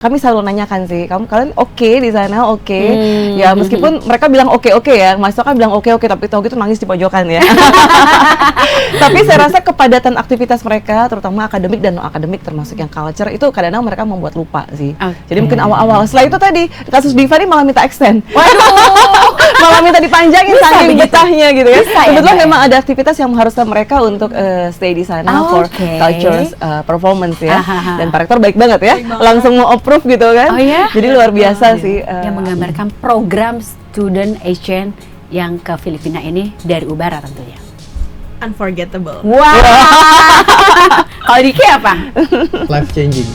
Kami selalu nanyakan sih, kalian oke di sana, oke? Ya meskipun mereka bilang oke ya, mahasiswa kan bilang oke, tapi tahu gitu nangis di pojokan ya. Tapi saya rasa kepadatan aktivitas mereka, terutama akademik dan non akademik termasuk yang culture, itu kadang-kadang mereka membuat lupa sih. Jadi mungkin awal-awal, setelah itu tadi kasus Diva ini malah minta extend. Waduh, malah minta dipanjangin saking betahnya gitu ya. Kebetulan memang ada aktivitas yang mengharuskan mereka untuk stay di sana for culture performance ya. Dan Pak Rektor baik banget ya, langsung mau approve gitu kan. Jadi luar biasa sih. Yang menggambarkan program student exchange yang ke Filipina ini dari Ubara tentunya. Unforgettable. Wow. Kalau Diki apa? Life changing.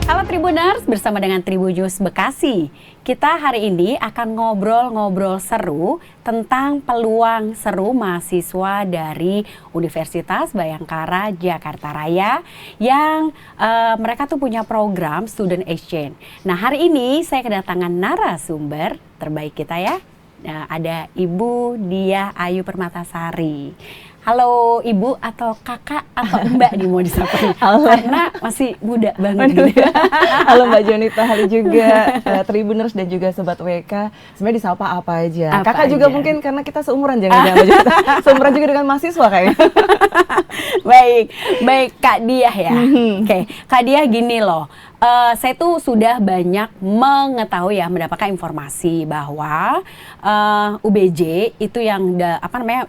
Halo Tribuners, bersama dengan Tribunnews Bekasi. Kita hari ini akan ngobrol-ngobrol seru tentang peluang seru mahasiswa dari Universitas Bhayangkara Jakarta Raya yang mereka tuh punya program student exchange. Nah, hari ini saya kedatangan narasumber terbaik kita ya. Ada Ibu Diah Ayu Permatasari. Halo Ibu atau Kakak atau Mbak nih mau disapa karena masih muda banget gitu. Halo Mbak Jonita, halo juga Tribuners dan juga Sobat WK. Sebenarnya disapa apa aja. Kakak juga mungkin karena kita seumuran jangan-jangan Mbak Jonita. Seumuran juga dengan mahasiswa kayaknya. Baik Kak Diah ya. Oke, Kak Diah gini loh. Saya tuh sudah banyak mengetahui ya, mendapatkan informasi bahwa UBJ itu yang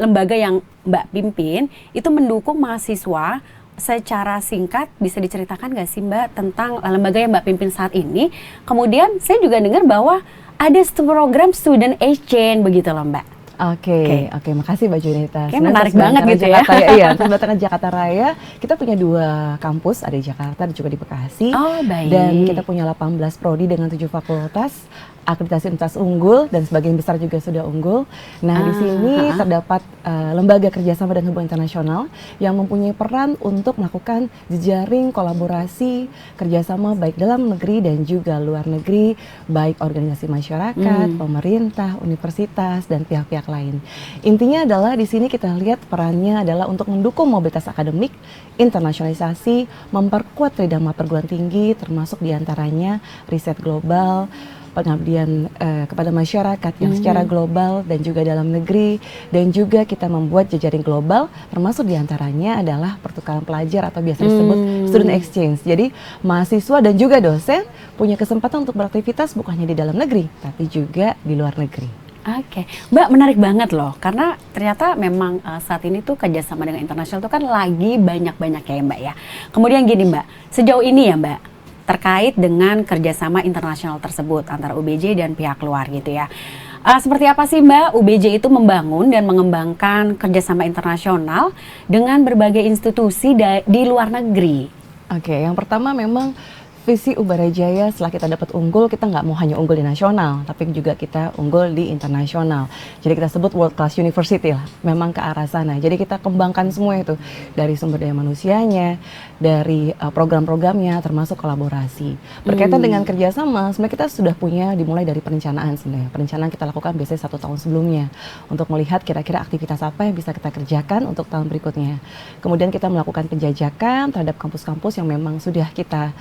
lembaga yang Mbak pimpin itu mendukung mahasiswa. Secara singkat bisa diceritakan nggak sih Mbak tentang lembaga yang Mbak pimpin saat ini? Kemudian saya juga dengar bahwa ada program student exchange begitu loh Mbak. Oke, makasih Mbak Junita. Menarik banget gitu Jakarta, ya. Iya, Sebenarnya Jakarta Raya, kita punya 2 kampus, ada di Jakarta dan juga di Bekasi. Oh, baik. Dan kita punya 18 prodi dengan 7 fakultas, akreditasi universitas unggul dan sebagian besar juga sudah unggul. Nah, di sini terdapat lembaga kerjasama dan hubungan internasional yang mempunyai peran untuk melakukan jejaring kolaborasi kerjasama baik dalam negeri dan juga luar negeri, baik organisasi masyarakat, pemerintah, universitas dan pihak-pihak lain. Intinya adalah di sini kita lihat perannya adalah untuk mendukung mobilitas akademik, internasionalisasi, memperkuat tridharma perguruan tinggi, termasuk diantaranya riset global, pengabdian kepada masyarakat yang secara global dan juga dalam negeri, dan juga kita membuat jejaring global termasuk diantaranya adalah pertukaran pelajar atau biasa disebut student exchange. Jadi mahasiswa dan juga dosen punya kesempatan untuk beraktivitas bukan hanya di dalam negeri tapi juga di luar negeri. Oke, Mbak menarik banget loh, karena ternyata memang saat ini tuh kerjasama dengan internasional tuh kan lagi banyak-banyak ya Mbak ya. Kemudian gini Mbak, sejauh ini ya Mbak, terkait dengan kerjasama internasional tersebut antara UBJ dan pihak luar gitu ya. Seperti apa sih Mbak UBJ itu membangun dan mengembangkan kerjasama internasional dengan berbagai institusi di luar negeri? Oke, yang pertama memang visi Ubara Jaya setelah kita dapat unggul, kita nggak mau hanya unggul di nasional, tapi juga kita unggul di internasional. Jadi kita sebut world class university lah, memang ke arah sana. Jadi kita kembangkan semua itu, dari sumber daya manusianya, dari program-programnya, termasuk kolaborasi. Berkaitan dengan kerjasama, sebenarnya kita sudah punya dimulai dari perencanaan sebenarnya. Perencanaan kita lakukan biasanya 1 tahun sebelumnya, untuk melihat kira-kira aktivitas apa yang bisa kita kerjakan untuk tahun berikutnya. Kemudian kita melakukan penjajakan terhadap kampus-kampus yang memang sudah kita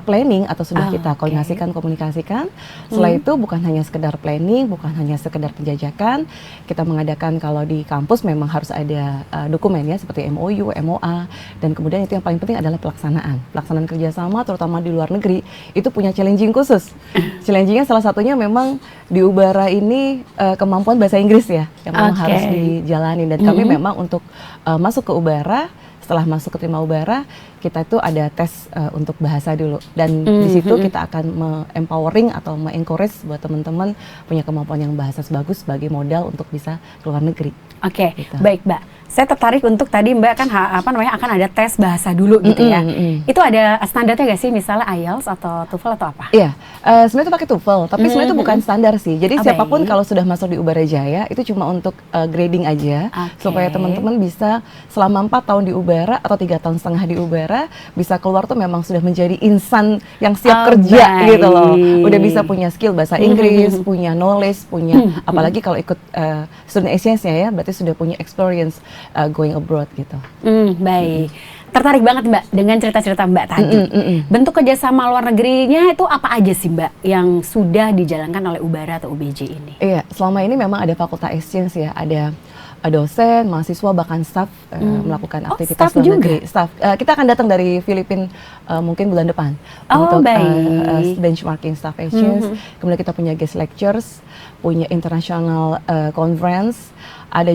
planning atau sudah kita koordinasikan, komunikasikan. Setelah itu bukan hanya sekedar planning, bukan hanya sekedar penjajakan, kita mengadakan kalau di kampus memang harus ada dokumen ya seperti MOU, MOA, dan kemudian itu yang paling penting adalah pelaksanaan kerjasama terutama di luar negeri itu punya challenging khusus. Challengingnya salah satunya memang di Ubara ini kemampuan bahasa Inggris ya yang memang harus dijalani, dan kami memang untuk masuk ke Ubara, setelah masuk ke Terima Ubara, kita itu ada tes untuk bahasa dulu, dan di situ kita akan empowering atau encourage buat teman-teman punya kemampuan yang bahasa bagus sebagai modal untuk bisa ke luar negeri. Oke, gitu. Baik Mbak. Saya tertarik untuk tadi Mbak kan akan ada tes bahasa dulu gitu ya. Itu ada standarnya nggak sih, misalnya IELTS atau TOEFL atau apa? Iya, sebenarnya itu pakai TOEFL, tapi sebenarnya itu bukan standar sih. Jadi siapapun kalau sudah masuk di Ubara Jaya itu cuma untuk grading aja, supaya teman-teman bisa selama 4 tahun di Ubara atau 3 tahun setengah di Ubara bisa keluar tuh memang sudah menjadi insan yang siap kerja gitu loh. Udah bisa punya skill bahasa Inggris, punya knowledge, punya apalagi kalau ikut student exchange-nya ya, berarti sudah punya experience going abroad gitu. Baik. tertarik banget Mbak dengan cerita-cerita Mbak tadi. Bentuk kerjasama luar negerinya itu apa aja sih Mbak yang sudah dijalankan oleh Ubara atau UBJ ini? Iya, selama ini memang ada fakultas exchange ya, ada dosen, mahasiswa, bahkan staff melakukan aktivitas staff luar juga? negeri. Staff, kita akan datang dari Filipina mungkin bulan depan Oh, untuk baik. benchmarking staff exchange. Kemudian kita punya guest lectures, punya international conference, ada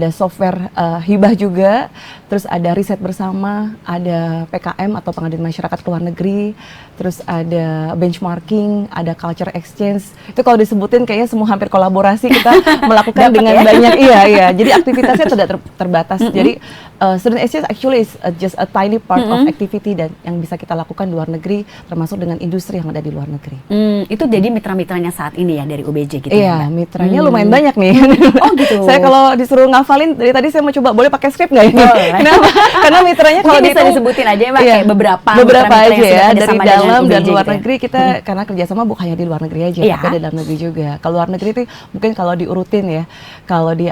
software hibah juga, terus ada riset bersama, ada PKM atau pengabdian masyarakat ke luar negeri, terus ada benchmarking, ada culture exchange. Itu kalau disebutin kayaknya semua hampir kolaborasi kita melakukan Dapat dengan ya? banyak. Iya. Jadi aktivitasnya tidak terbatas. Jadi student exchange actually is just a tiny part of activity dan yang bisa kita lakukan di luar negeri, termasuk dengan industri yang ada di luar negeri. Itu jadi mitra-mitranya saat ini ya dari UBJ gitu ya Iya, Mbak? mitranya lumayan banyak nih. Oh gitu. Saya kalau disuruh ngafalin dari tadi saya mau coba, boleh pakai skrip nggak ini? Boleh. Kenapa? Karena mitranya kalau Mungkin bisa dihitung- disebutin aja ya Mbak, Iya, kayak beberapa beberapa mitra-mitra aja yang sudah ya, dari kerjasama dengan dalam dan UBJ luar gitu ya. negeri kita karena kerjasama bukan hanya di luar negeri aja, Iya. tapi ada dalam negeri juga. Kalau luar negeri itu mungkin kalau diurutin ya, kalau di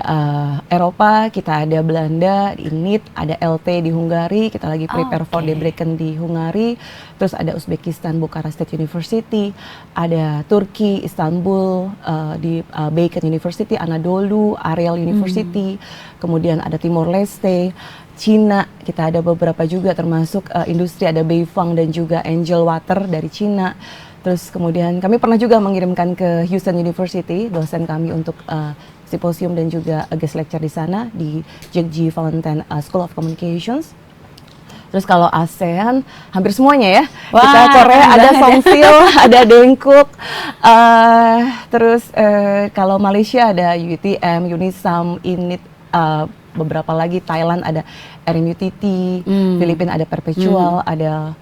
Eropa kita ada Belanda, di NIT, ada LT di Hungari, kita lagi prepare for Oke. Debrecen di Hungari, terus ada Uzbekistan Bukhara State University, ada Turki Istanbul di Bacon University, Anadolu, Ariel University, kemudian ada Timor Leste, Cina, kita ada beberapa juga termasuk industri, ada Beifang dan juga Angel Water dari Cina. Terus kemudian kami pernah juga mengirimkan ke Houston University dosen kami untuk simposium dan juga guest lecture di sana di Jack G. Valentine School of Communications. Terus kalau ASEAN hampir semuanya ya. Wah, Kita Korea keren ada banget ya. Songsil, ada Dengkuk. Terus kalau Malaysia ada UTM, Unisam, Init, beberapa lagi. Thailand ada RMUTT, Filipina ada Perpetual, ada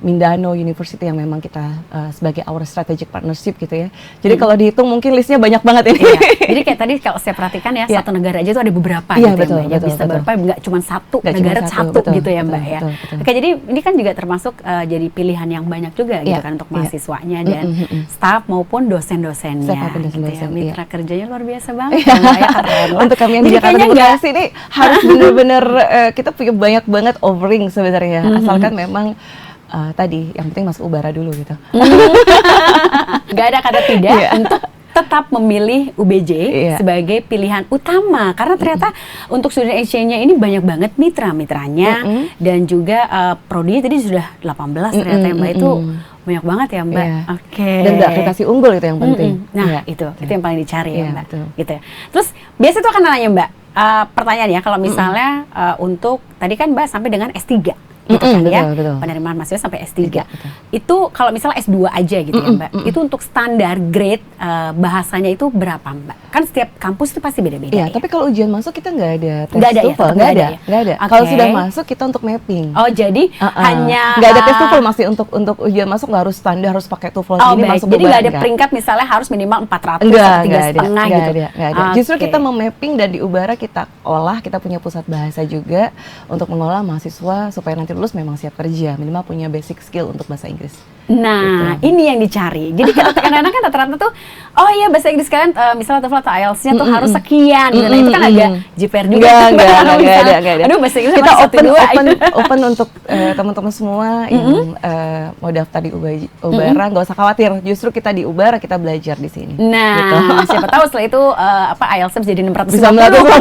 Mindanao University yang memang kita sebagai our strategic partnership gitu ya. Jadi kalau dihitung mungkin listnya banyak banget ini. Iya. Jadi kayak tadi kalau saya perhatikan ya, Iya. satu negara aja tuh ada beberapa Iya, gitu betul, ya Mbak. Ya, betul, bisa betul. beberapa, nggak cuma satu Nggak negara cuma satu, betul, gitu ya Mbak betul, ya. betul. Oke, jadi ini kan juga termasuk jadi pilihan yang banyak juga gitu Iya, kan untuk iya. mahasiswanya dan staf maupun dosen-dosennya. Staff maupun gitu ya. dosen-dosen, Mitra iya. kerjanya luar biasa banget. ya, Mbak, ya, keren lah. Untuk kami yang di Jadi Jakarta kayaknya nggak- Bekasi ini harus benar-benar kita punya banyak banget offering sebenarnya. Asalkan memang tadi yang penting masuk Ubara dulu gitu. nggak ada kata tidak Iya. untuk tetap memilih UBJ Iya. sebagai pilihan utama karena ternyata untuk student exchange-nya ini banyak banget mitra-mitranya dan juga prodinya tadi sudah 18 ternyata ya Mbak, itu banyak banget ya Mbak. Iya. Oke. Dan udah akreditasi unggul itu yang penting. Nah, Iya. itu yang paling dicari ya Iya, Mbak. betul. Gitu ya. Terus biasa tuh akan nanya Mbak, pertanyaan ya kalau misalnya untuk tadi kan Mbak sampai dengan S3 gitu kan ya. Betul. Penerimaan mahasiswa sampai S3. Tiga, betul. Itu kalau misalnya S2 aja gitu ya Mbak. Itu untuk standar grade bahasanya itu berapa Mbak? Kan setiap kampus itu pasti beda-beda Iya, ya. tapi kalau ujian masuk kita nggak ada tes Nggak ada ya, TOEFL, tetap nggak nggak ada, ada ya? nggak ada. Oke. Kalau sudah masuk kita untuk mapping. Oh, jadi hanya nggak ada tes TOEFL masih untuk ujian masuk nggak harus standar harus pakai TOEFL Oh, ini baik. masuk Jadi nggak ada enggak. peringkat misalnya harus minimal 400 Enggak, atau 3,5 ada, gitu. nggak ada. Justru Oke. kita memapping dan di Ubara kita olah, kita punya pusat bahasa juga untuk mengolah mahasiswa supaya nanti lulus memang siap kerja, minimal punya basic skill untuk bahasa Inggris. Nah, Gitu. ini yang dicari. Jadi kadang-kadang kan rata-rata tuh, oh iya bahasa Inggris kalian misalnya TOEFL atau IELTS-nya tuh harus sekian gitu. Nah, itu kan agak JPR juga. Enggak, tuh, Mbak, kalau nggak misalnya, ada. Aduh, bahasa Inggris Kita masih open 1, 2 open untuk teman-teman semua yang mau daftar di Ubara, nggak usah khawatir. Justru kita di Ubara kita belajar di sini. Nah, siapa tahu setelah itu IELTS jadi 650. Bisa melakukan.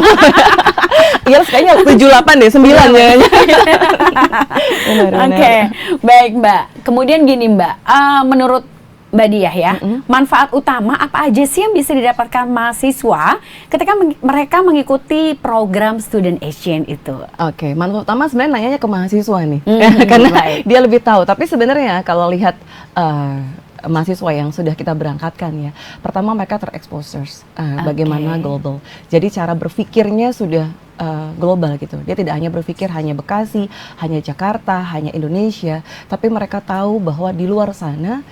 Iya, kayaknya 78 deh, 9 kayaknya. Oke, baik Mbak. Kemudian gini Mbak, menurut Mbak Diah ya, manfaat utama apa aja sih yang bisa didapatkan mahasiswa ketika mereka mengikuti program student exchange itu? Oke, manfaat utama sebenarnya nanyanya ke mahasiswa nih, Mhm, karena baik. dia lebih tahu. Tapi sebenarnya kalau lihat mahasiswa yang sudah kita berangkatkan ya, pertama mereka terexposures bagaimana global. Jadi cara berpikirnya sudah global gitu. Dia tidak hanya berpikir hanya Bekasi, hanya Jakarta, hanya Indonesia, tapi mereka tahu bahwa di luar sana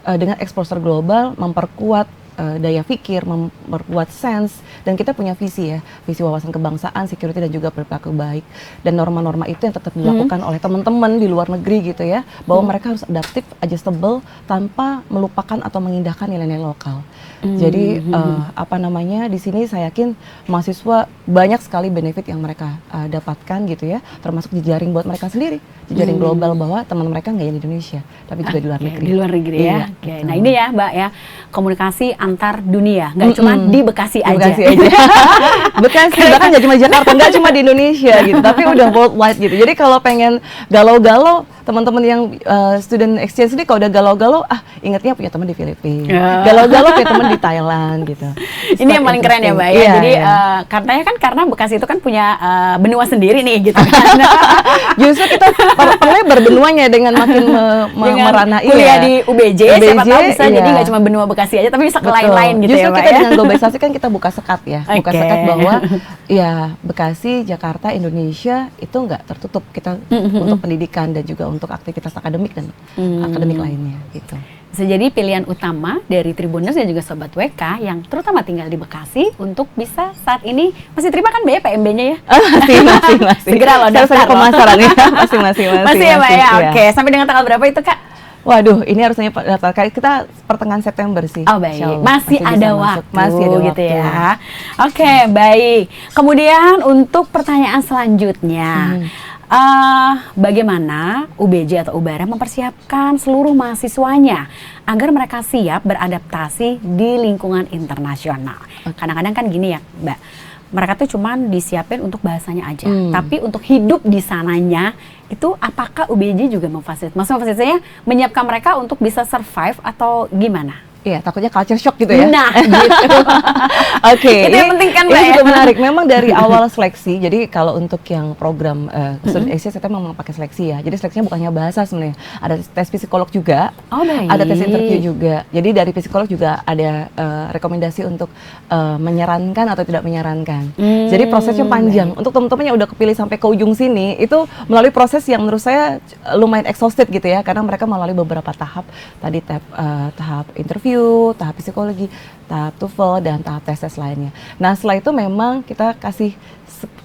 dengan exposure global memperkuat daya pikir, memperbuat sense, dan kita punya visi ya, visi wawasan kebangsaan, security dan juga berperilaku baik, dan norma-norma itu yang tetap dilakukan oleh teman-teman di luar negeri gitu ya, bahwa mereka harus adaptif, adjustable, tanpa melupakan atau mengindahkan nilai-nilai lokal. Jadi apa namanya, di sini saya yakin mahasiswa banyak sekali benefit yang mereka dapatkan gitu ya, termasuk jejaring buat mereka sendiri, jejaring global, bahwa teman mereka nggak di Indonesia, tapi juga di luar negeri. Di luar negeri ya. Iya, Oke. betul. Nah ini ya Mbak ya, komunikasi antar dunia, nggak cuma di Bekasi aja. Bekasi aja. Bekasi, bahkan nggak cuma Jakarta, nggak cuma di Indonesia gitu, tapi udah worldwide gitu. Jadi kalau pengen galau-galau, teman-teman yang student exchange ini kalau udah galau-galau, ingetnya punya teman di Filipina, galau-galau punya teman di Thailand gitu. It's Ini quite yang paling keren ya Mbak ya. interesting. Jadi Iya. katanya kan karena Bekasi itu kan punya benua sendiri nih gitu kan. Justru kita perlebar benuanya dengan makin Dengan merana kuliah di UBJ, siapa tahu bisa iya. jadi nggak cuma benua Bekasi aja tapi bisa ke Betul. lain-lain gitu Justru ya Mbak kita ya. dengan globalisasi kan kita buka sekat ya, buka Oke. sekat bahwa ya Bekasi, Jakarta, Indonesia itu nggak tertutup kita untuk pendidikan dan juga untuk aktivitas akademik dan akademik lainnya gitu. Bisa jadi pilihan utama dari Tribuners dan juga Sobat WK yang terutama tinggal di Bekasi untuk bisa saat ini masih terima kan Mbak ya PMB-nya ya? Masih. Segera loh Saya daftar loh. pemasaran ya, masih. Masih ya Mbak ya? iya. Oke, sampai dengan tanggal berapa itu Kak? Waduh, ini harusnya daftar kita pertengahan September sih. Oh baik, Insya Allah. masih bisa ada masuk. waktu, Masih ada gitu waktu. ya. Oke, baik. Kemudian untuk pertanyaan selanjutnya, bagaimana UBJ atau Ubara mempersiapkan seluruh mahasiswanya agar mereka siap beradaptasi di lingkungan internasional? Kadang-kadang kan gini ya, Mbak. Mereka tuh cuman disiapin untuk bahasanya aja, tapi untuk hidup di sananya itu apakah UBJ juga memfasilitasi? Maksudnya memfasilitasinya menyiapkan mereka untuk bisa survive atau gimana? Iya, takutnya culture shock gitu ya. Nah, gitu. Oke, Itu yang penting kan, Mbak, ini ya? juga menarik. Memang dari awal seleksi, jadi kalau untuk yang program student exchange kita memang pakai seleksi ya. Jadi seleksinya bukannya bahasa sebenarnya. Ada tes psikolog juga, Oh, baik. ada tes interview juga. Jadi dari psikolog juga ada rekomendasi untuk menyarankan atau tidak menyarankan. Jadi prosesnya panjang. Untuk teman-teman yang udah kepilih sampai ke ujung sini, itu melalui proses yang menurut saya lumayan exhausted gitu ya, karena mereka melalui beberapa tahap. Tadi tahap interview, tahap psikologi, tahap TOEFL, dan tahap tes-tes lainnya. Nah setelah itu memang kita kasih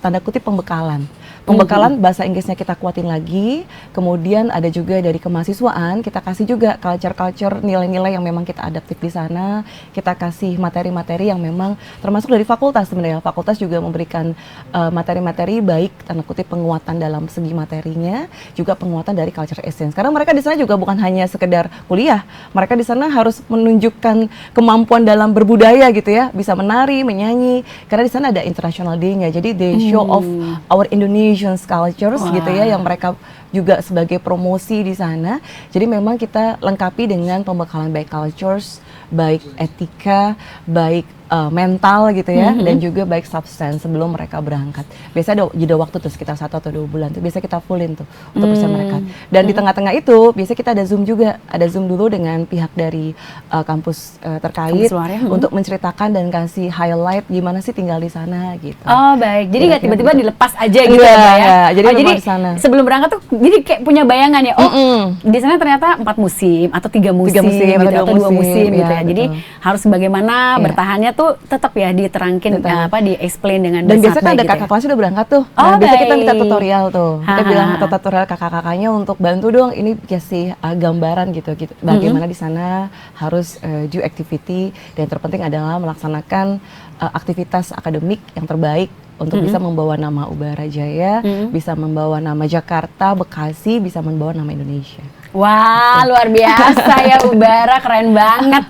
tanda kutip pembekalan. Pembekalan bahasa Inggrisnya kita kuatin lagi, kemudian ada juga dari kemahasiswaan, kita kasih juga culture-culture, nilai-nilai yang memang kita adaptif di sana, kita kasih materi-materi yang memang termasuk dari fakultas sebenarnya. Fakultas juga memberikan materi-materi baik, tanda kutip penguatan dalam segi materinya, juga penguatan dari culture essence. Karena mereka di sana juga bukan hanya sekedar kuliah, mereka di sana harus menunjukkan kemampuan dalam berbudaya gitu ya, bisa menari, menyanyi, karena di sana ada International Day-nya, jadi they show off our Indonesian cultures gitu ya, yang mereka juga sebagai promosi di sana. Jadi memang kita lengkapi dengan pembekalan baik cultures, baik etika, baik mental gitu ya, dan juga baik substance sebelum mereka berangkat. Biasa ada jeda waktu tuh sekitar 1 atau 2 bulan tuh biasa kita fullin tuh untuk persiapan mereka. Dan di tengah-tengah itu biasa kita ada Zoom juga, ada Zoom dulu dengan pihak dari kampus terkait Kampus luar ya, untuk menceritakan dan kasih highlight gimana sih tinggal di sana gitu. Oh baik, jadi nggak Kira-kira tiba-tiba gitu. dilepas aja gitu Iya, ya Mbak ya? iya, jadi Oh, memang di sana. sebelum berangkat tuh jadi kayak punya bayangan ya, oh di sana ternyata 4 musim atau 3 musim, musim gitu, atau atau 2 2 musim gitu iya, ya. Jadi betul. harus bagaimana Iya. bertahannya tuh tetap ya diterangkin, Betul. di-explain dengan Dan sangat biasanya kan baik ada gitu kakak ya. kelasnya udah berangkat tuh. Oh, Nah, biasanya kita minta baik. tutorial tuh. Kita Ha, bilang ha, ha. tutorial kakak-kakaknya untuk bantu dong ini kasih gambaran gitu. Bagaimana di sana harus do activity, dan yang terpenting adalah melaksanakan aktivitas akademik yang terbaik untuk bisa membawa nama Ubara Jaya, bisa membawa nama Jakarta, Bekasi, bisa membawa nama Indonesia. Wah, luar biasa ya Ubara, keren banget.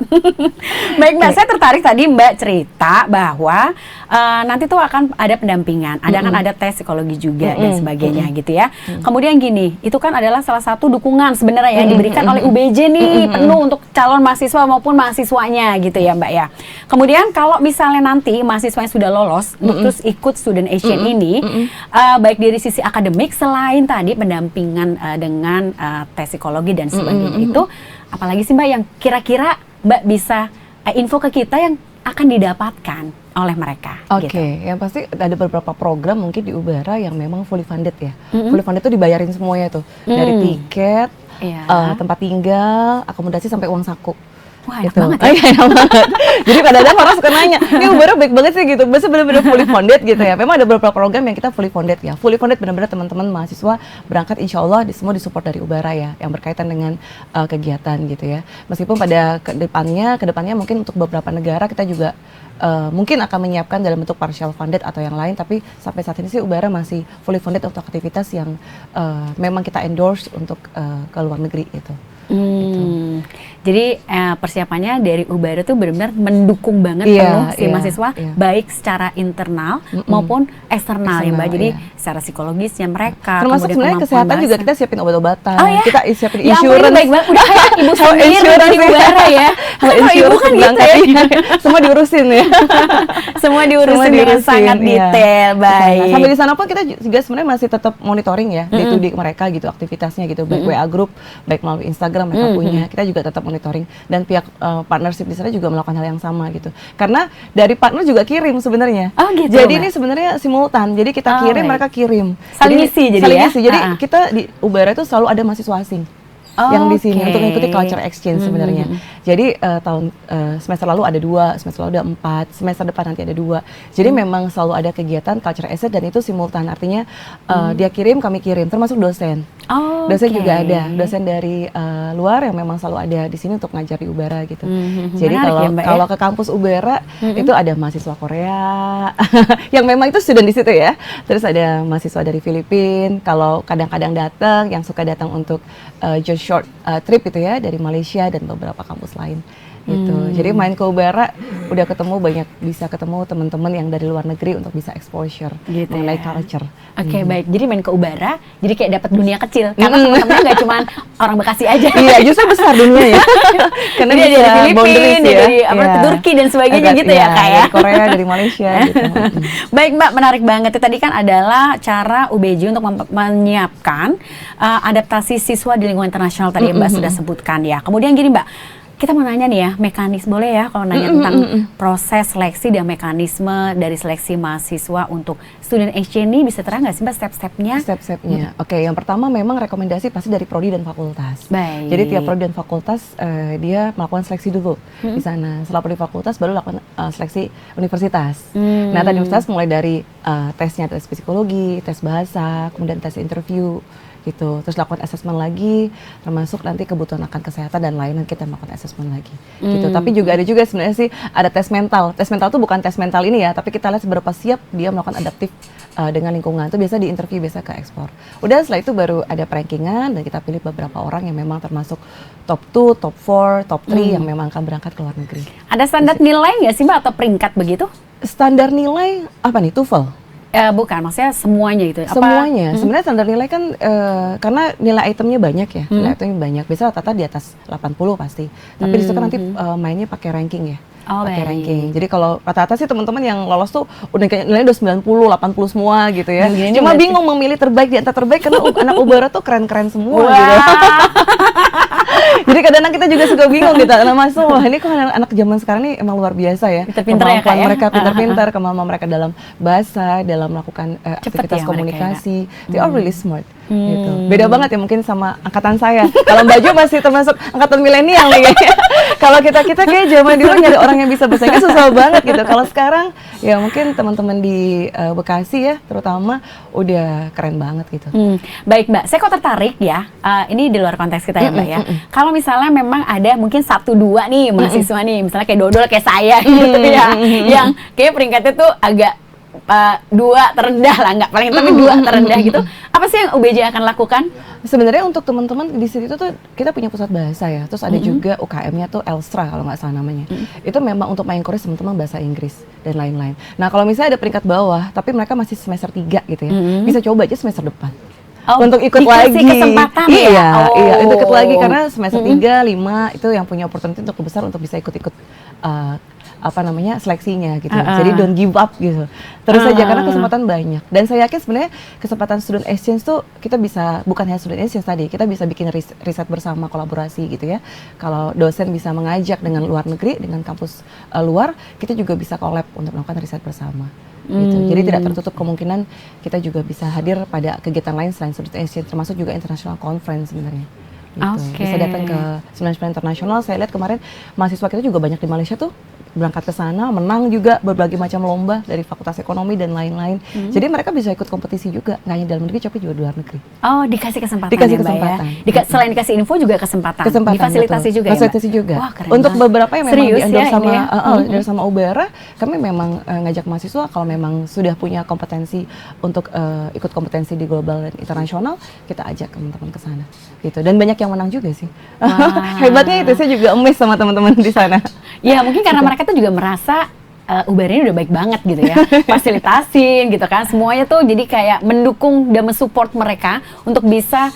Baik Mbak, saya tertarik tadi Mbak cerita bahwa nanti tuh akan ada pendampingan, kan ada tes psikologi juga dan sebagainya gitu ya. Kemudian gini, itu kan adalah salah satu dukungan sebenarnya yang diberikan oleh UBJ nih penuh untuk calon mahasiswa maupun mahasiswanya gitu ya Mbak ya. Kemudian kalau misalnya nanti mahasiswa yang sudah lolos untuk terus ikut student exchange ini, baik dari sisi akademik selain tadi pendampingan dengan tes psikologi dan sebagainya itu, apalagi sih Mbak yang kira-kira Mbak bisa info ke kita yang akan didapatkan oleh mereka? Oke, Gitu. yang pasti ada beberapa program mungkin di Ubara yang memang fully funded ya. Fully funded itu dibayarin semuanya tuh, dari tiket, Iya. tempat tinggal, akomodasi sampai uang saku. Wah, enak gitu. banget ya. Iya, enak banget. Jadi kadang-kadang orang suka nanya, ini Ubara baik banget sih gitu. Biasanya benar-benar fully funded gitu ya. Memang ada beberapa program yang kita fully funded ya. Fully funded benar-benar teman-teman mahasiswa berangkat insya Allah semua disupport dari Ubara ya, yang berkaitan dengan kegiatan gitu ya. Meskipun pada kedepannya mungkin untuk beberapa negara kita juga mungkin akan menyiapkan dalam bentuk partial funded atau yang lain, tapi sampai saat ini sih Ubara masih fully funded untuk aktivitas yang memang kita endorse untuk ke luar negeri gitu. Jadi persiapannya dari Ubara tuh benar-benar mendukung banget Iya, penuh si iya, mahasiswa, iya. baik secara internal maupun eksternal ya Mbak. Jadi secara psikologisnya mereka, Termasuk kemudian sebenarnya kemampuan kesehatan juga bahasa. kita siapin obat-obatan, Oh ya? kita siapin Ya ampun, ini insurance. baik banget. Udah kayak ibu Health sendiri dari insurance, Ubara ya. Health Kalau ibu insurance kan gitu berangkat, ya. iya. Semua diurusin ya. Semua diurusin dengan sangat iya. detail, Betul. baik. Sampai di sana pun kita juga sebenarnya masih tetap monitoring ya day-to-day mereka gitu, aktivitasnya gitu, baik WA group, baik melalui Instagram mereka punya, kita juga tetap monitoring, dan pihak partnership di sana juga melakukan hal yang sama gitu. Karena dari partner juga kirim sebenarnya. Oh, gitu, Jadi Mbak? ini sebenarnya simultan. Jadi kita Oh, kirim, baik. mereka kirim. Saling ngisi jadi saling ya? ngisi. Jadi Ah. kita di Ubara itu selalu ada mahasiswa asing yang di sini untuk mengikuti culture exchange sebenarnya. Jadi semester lalu ada 2, semester lalu ada 4, semester depan nanti ada 2. Jadi memang selalu ada kegiatan culture exchange dan itu simultan. Artinya dia kirim, kami kirim, termasuk dosen. Oh, Dosen oke. juga ada, dosen dari luar yang memang selalu ada di sini untuk ngajar di Ubara gitu. Jadi Menarik ya, Mbak, ya? kalau ke kampus Ubara itu ada mahasiswa Korea yang memang itu student di situ ya. Terus ada mahasiswa dari Filipina. Kalau kadang-kadang datang yang suka datang untuk just short trip gitu ya, dari Malaysia dan beberapa kampus lain gitu. Jadi main ke Ubara udah bisa ketemu teman-teman yang dari luar negeri untuk bisa exposure Gitu mengenai ya. culture. Oke, baik. Jadi main ke Ubara, jadi kayak dapat dunia kecil. Karena teman-temannya nggak cuma orang Bekasi aja. Iya, justru besar dunia ya. Karena Dia bisa dari boundaries Filipina, ya. dari apa, Iya. Turki dan sebagainya Agak- gitu ya, Kak, ya? Dari Korea, dari Malaysia gitu. Baik Mbak, menarik banget. Tadi kan adalah cara UBJ untuk menyiapkan adaptasi siswa di lingkungan internasional tadi yang Mbak sudah sebutkan ya. Kemudian gini Mbak, kita mau nanya nih ya, mekanisme boleh ya kalau nanya tentang proses seleksi dan mekanisme dari seleksi mahasiswa untuk student exchange ini, bisa terang nggak sih Mbak step-stepnya? Step-stepnya. Oke, yang pertama memang rekomendasi pasti dari prodi dan fakultas. Baik. Jadi tiap prodi dan fakultas dia melakukan seleksi dulu di sana. Setelah prodi fakultas baru lakukan seleksi universitas. Nah, tadi universitas mulai dari tesnya, tes psikologi, tes bahasa, kemudian tes interview gitu. Terus lakukan assessment lagi, termasuk nanti kebutuhan akan kesehatan dan lain-lain kita melakukan assessment lagi. Gitu. Tapi juga ada juga sebenarnya sih ada tes mental. Tes mental itu bukan tes mental ini ya, tapi kita lihat seberapa siap dia melakukan adaptif dengan lingkungan. Itu biasa di interview, biasa ke ekspor. Udah setelah itu baru ada rankingan dan kita pilih beberapa orang yang memang termasuk top 2, top 4, top 3 yang memang akan berangkat ke luar negeri. Ada standar nilai nggak sih Mbak atau peringkat begitu? Standar nilai apa nih? TOEFL? Bukan, maksudnya semuanya gitu. Apa? Semuanya. Sebenarnya standar nilai kan karena nilai itemnya banyak ya. Nilai itemnya banyak. Biasa rata-rata di atas 80 pasti. Tapi di situ kan nanti mainnya pakai ranking ya. Oh, Pakai baik. ranking. Jadi kalau rata-rata sih teman-teman yang lolos tuh udah kayak nilainya udah 90, 80 semua gitu ya. Ini Cuma berarti- bingung memilih terbaik di antara terbaik karena anak Ubara tuh keren-keren semua Wah. gitu. Jadi kadang-kadang kita juga suka bingung gitu, anak masuk, wah ini kok anak zaman sekarang ini emang luar biasa ya. Pinter-pinter ya, Kak, Kemampuan ya? mereka pintar-pintar, kemampuan mereka dalam bahasa, dalam melakukan Cepet aktivitas ya mereka komunikasi. They are really smart gitu. Beda banget ya mungkin sama angkatan saya. Kalau Mbak Jo masih termasuk angkatan milenial nih kayaknya. Kalau kita kayak zaman dulu nyari orang yang bisa bahasa Inggris susah banget gitu. Kalau sekarang ya mungkin teman-teman di Bekasi ya terutama udah keren banget gitu. Baik Mbak, saya kok tertarik ya, ini di luar konteks kita ya Mbak ya. Kalau misalnya memang ada mungkin 1-2 nih mahasiswa nih, misalnya kayak Dodol kayak saya gitu ya, yang kayak peringkatnya tuh agak 2 terendah lah, nggak paling tapi 2 terendah gitu. Apa sih yang UBJ akan lakukan? Sebenarnya untuk teman-teman di situ tuh kita punya pusat bahasa ya, terus ada juga UKM-nya tuh Elstra kalau nggak salah namanya. Itu memang untuk main course teman-teman bahasa Inggris dan lain-lain. Nah kalau misalnya ada peringkat bawah, tapi mereka masih semester 3 gitu ya, bisa coba aja semester depan. Oh, Untuk ikut dikasih lagi. kesempatan ya? Iya, iya, untuk ikut Oh. lagi karena semester 3, 5 itu yang punya opportunity untuk besar untuk bisa ikut-ikut seleksinya gitu. Jadi don't give up gitu. Terus saja karena kesempatan banyak. Dan saya yakin sebenarnya kesempatan student exchange tuh kita bisa bukan hanya student exchange tadi, kita bisa bikin riset bersama, kolaborasi gitu ya. Kalau dosen bisa mengajak dengan luar negeri, dengan kampus luar, kita juga bisa collab untuk melakukan riset bersama. Gitu. Jadi tidak tertutup kemungkinan kita juga bisa hadir pada kegiatan lain selain student exchange, termasuk juga international conference sebenarnya. gitu. Oke. Bisa datang ke 99 Internasional. Saya lihat kemarin mahasiswa kita juga banyak di Malaysia tuh berangkat ke sana, menang juga berbagai macam lomba dari Fakultas Ekonomi dan lain-lain. Jadi mereka bisa ikut kompetisi juga, nggak hanya dalam negeri tapi juga di luar negeri. Oh, dikasih kesempatan Dikasih ya, Mbak, kesempatan. ya? Selain dikasih info juga kesempatan. Difasilitasi betul. juga ya, Mbak? Fasilitasi juga. Wah, keren Untuk banget. beberapa yang memang Serius di-endorse ya sama ini ya? di-endorse sama Ubara, kami memang ngajak mahasiswa kalau memang sudah punya kompetensi untuk ikut kompetensi di global dan internasional, kita ajak teman-teman ke sana. Gitu. Dan banyak yang menang juga sih. Wah. Hebatnya itu, saya juga amazed sama teman-teman di sana. Ya mungkin karena mereka tuh juga merasa Ubara ini udah baik banget gitu ya, fasilitasin gitu kan, semuanya tuh jadi kayak mendukung dan mensupport mereka untuk bisa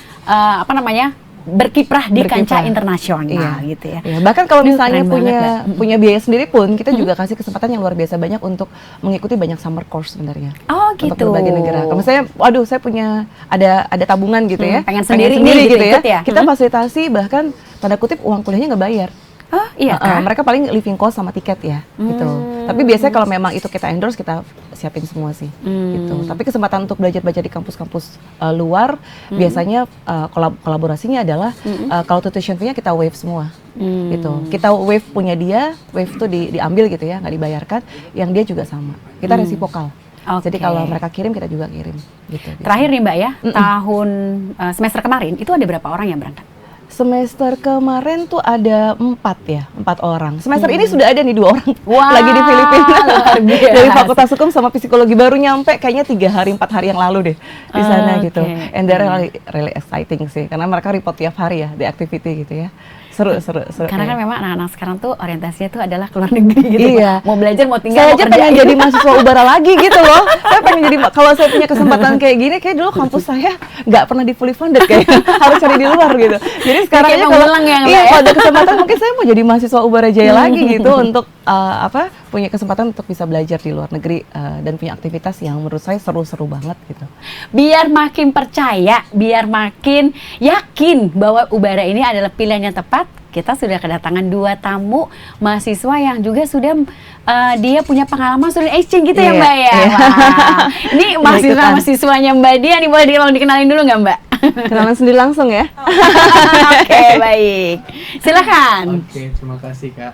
berkiprah di kancah internasional gitu ya. Iya, bahkan kalau Aduh, misalnya keren banget, punya biaya sendiri pun, kita juga kasih kesempatan yang luar biasa banyak untuk mengikuti banyak summer course sebenarnya. Oh gitu. Untuk berbagai negara. Kalau misalnya, waduh saya punya ada tabungan gitu ya, pengen sendiri nih, gitu ya, ikut ya? kita fasilitasi bahkan tanda kutip uang kuliahnya nggak bayar. Oh iya kah? Mereka paling living cost sama tiket ya, gitu. Tapi biasanya kalau memang itu kita endorse, kita siapin semua sih, gitu. Tapi kesempatan untuk belajar di kampus-kampus luar, biasanya kolaborasinya adalah kalau tuition fee-nya kita waive semua, gitu. Kita waive punya dia, waive tuh diambil gitu ya, nggak dibayarkan. Yang dia juga sama. Kita resipokal. Jadi kalau mereka kirim, kita juga kirim, gitu. Terakhir nih Mbak ya, tahun semester kemarin itu ada berapa orang yang berangkat? Semester kemarin tuh ada 4 orang. Semester ini sudah ada nih 2 orang Wah, lagi di Filipina. luar biasa. Dari Fakultas Hukum sama Psikologi, baru nyampe kayaknya 3 hari 4 hari yang lalu deh di sana gitu. And they're really exciting sih, karena mereka report tiap hari ya di activity gitu ya. Seru. Karena kan memang anak-anak sekarang tuh orientasinya tuh adalah ke luar negeri gitu. Iya. Mau belajar, mau tinggal, Saya mau aja kerja. pengen jadi mahasiswa Ubara lagi gitu loh. Saya pengen jadi, kalau saya punya kesempatan kayak gini, kayak dulu kampus saya nggak pernah di fully funded kayak harus cari di luar gitu. Jadi sekarang Kayak aja mau kalau ngulang ya, Mbak, iya, ya? kalau ada kesempatan mungkin saya mau jadi mahasiswa Ubara Jaya lagi gitu untuk punya kesempatan untuk bisa belajar di luar negeri dan punya aktivitas yang menurut saya seru-seru banget gitu. Biar makin percaya, biar makin yakin bahwa Ubara ini adalah pilihan yang tepat, kita sudah kedatangan 2 tamu mahasiswa yang juga sudah dia punya pengalaman student exchange gitu ya Iya, Mbak ya. iya. Wah, ini mahasiswa-mahasiswanya Mbak Dia nih, boleh dikenalin dulu nggak Mbak? Kenalan sendiri langsung ya. Oke, baik. Silakan. Oke, terima kasih Kak.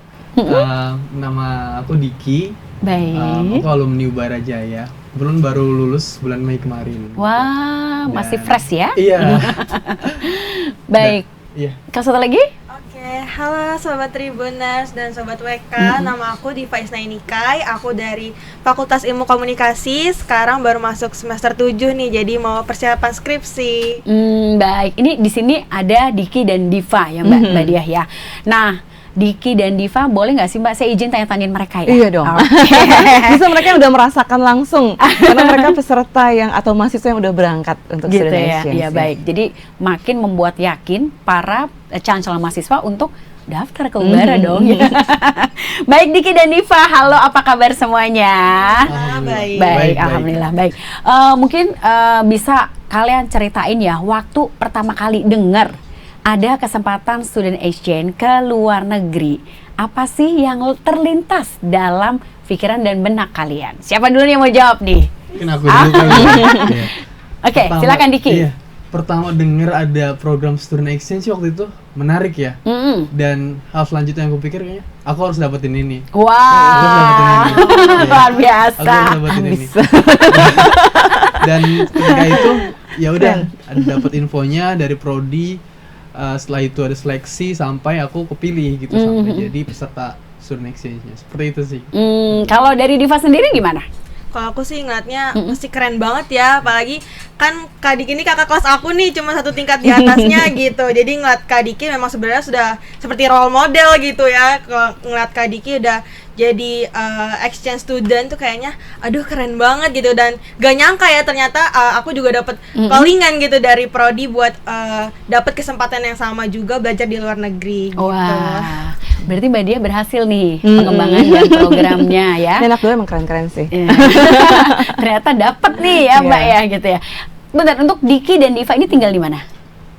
Nama aku Diki. Baik. Aku alumni Ubara Jaya. Belum baru lulus bulan Mei kemarin. Wah, masih Dan- fresh ya? Iya. Baik. Iya. Kau satu lagi? Oke, halo Sobat Tribuners dan Sobat WK. Nama aku Diva Isnainikai. Aku dari Fakultas Ilmu Komunikasi. Sekarang baru masuk semester 7 nih, jadi mau persiapan skripsi. Baik. Ini di sini ada Diki dan Diva ya Mbak Diah ya. Nah, Diki dan Diva boleh nggak sih Mbak saya izin tanya-tanyain mereka ya? Iya dong. Oke. Bisa mereka yang udah merasakan langsung karena mereka peserta yang atau mahasiswa yang udah berangkat untuk Gitu student ya. exchange. Iya baik. Jadi makin membuat yakin para calon mahasiswa untuk daftar ke Ubara dong ya. Baik Diki dan Diva, halo apa kabar semuanya? Baik. Baik, alhamdulillah baik. Mungkin bisa kalian ceritain ya waktu pertama kali dengar ada kesempatan student exchange ke luar negeri. Apa sih yang terlintas dalam pikiran dan benak kalian? Siapa dulu yang mau jawab nih? Mungkin aku dulu kali ya. Iya. Oke, silakan Diki. Iya. Pertama denger ada program student exchange waktu itu menarik ya. Dan hal selanjutnya yang aku pikir kayaknya aku harus dapetin ini. Wow, Aku harus dapetin ini. Iya. luar Aku biasa. harus dapetin ini. Dan ketika itu ya udah dapat infonya dari prodi. Setelah itu ada seleksi sampai aku kepilih gitu sampai jadi peserta student exchange-nya. Seperti itu sih. Kalau dari Diva sendiri gimana? Kalau aku sih ngeliatnya pasti keren banget ya, apalagi kan Kak Diki ini kakak kelas aku nih, cuma 1 tingkat di atasnya gitu. Jadi ngeliat Kak Diki memang sebenarnya sudah seperti role model gitu ya. Kalau ngeliat Kak Diki udah jadi exchange student tuh kayaknya aduh keren banget gitu, dan gak nyangka ya ternyata aku juga dapat callingan gitu dari prodi buat dapat kesempatan yang sama juga belajar di luar negeri gitu. Wah, berarti Mbak Dia berhasil nih pengembangan dan programnya ya. Anak dulu emang keren-keren sih. Iya. Ternyata dapat nih ya Mbak ya gitu ya. Bentar, untuk Diki dan Diva ini tinggal di mana?